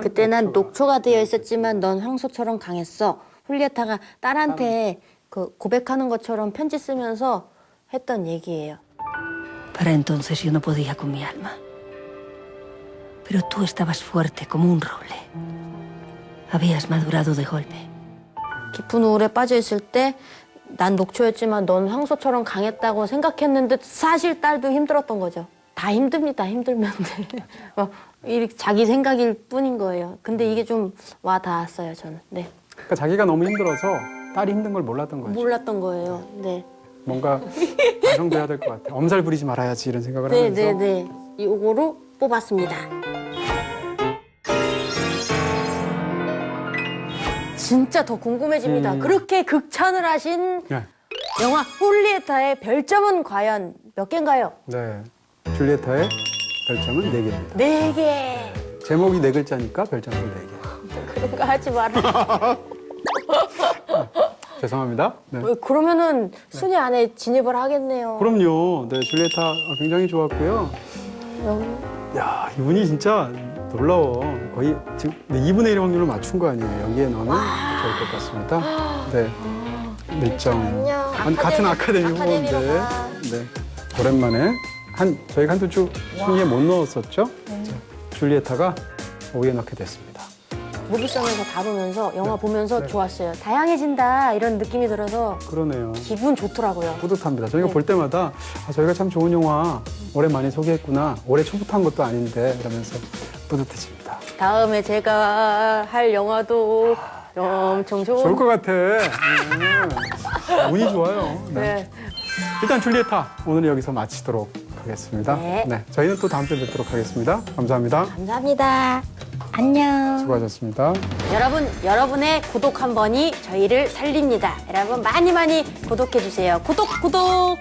그때 난
녹초가 되어 있었지만 넌 황소처럼 강했어. 훌리에타가 딸한테 그 고백하는 것처럼 편지 쓰면서 했던 얘기예요.
Para entonces yo no podía con mi alma. Pero tú estabas fuerte como un roble. Habías madurado de golpe.
깊은 우울에 빠져 있을 때 난 녹초였지만 넌 황소처럼 강했다고 생각했는데 사실 딸도 힘들었던 거죠. 다 힘듭니다. 힘들면. 이렇게 자기 생각일 뿐인 거예요. 근데 이게 좀 와 닿았어요, 저는. 네.
그러니까 자기가 너무 힘들어서 딸이 힘든 걸 몰랐던 거죠.
몰랐던 거예요. 네.
뭔가 가정돼야 될 것 같아요. 엄살 부리지 말아야지 이런 생각을 하면서.
네. 이거로 뽑았습니다. 진짜 더 궁금해집니다. 그렇게 극찬을 하신
네.
영화 훌리에타의 별점은 과연 몇 개인가요?
네. 줄리에타의 별점은 4개입니다.
4개.
제목이 4글자니까 별점도 4개.
그런 거 하지 마라.
죄송합니다. 네.
그러면은 순위 안에 진입을 하겠네요.
그럼요. 네, 줄리에타 굉장히 좋았고요. 야, 이분이 진짜 놀라워. 거의 지금 2분의 1 확률로 맞춘 거 아니에요. 여기에 넣으면 좋을 것 같습니다. 네. 밀정.
안녕.
같은 아카데미 후보인데.
아카데미로가.
네. 오랜만에 저희가 한두 주 순위에 못 넣었었죠. 자, 줄리에타가 5위에 넣게 됐습니다.
무비성에서 다루면서 영화 보면서 좋았어요. 다양해진다 이런 느낌이 들어서
그러네요.
기분 좋더라고요.
뿌듯합니다. 저희가
네.
볼 때마다 저희가 참 좋은 영화 올해 많이 소개했구나. 올해 초부터 한 것도 아닌데 이러면서 뿌듯해집니다.
다음에 제가 할 영화도 엄청 좋은.
좋을 것 같아. 운이 좋아요. 네.
네.
일단 줄리에타 오늘 여기서 마치도록 하겠습니다.
네.
저희는 또 다음 주에 뵙도록 하겠습니다. 감사합니다.
감사합니다. 안녕.
수고하셨습니다.
여러분의 구독 한 번이 저희를 살립니다. 여러분 많이 구독해 주세요. 구독.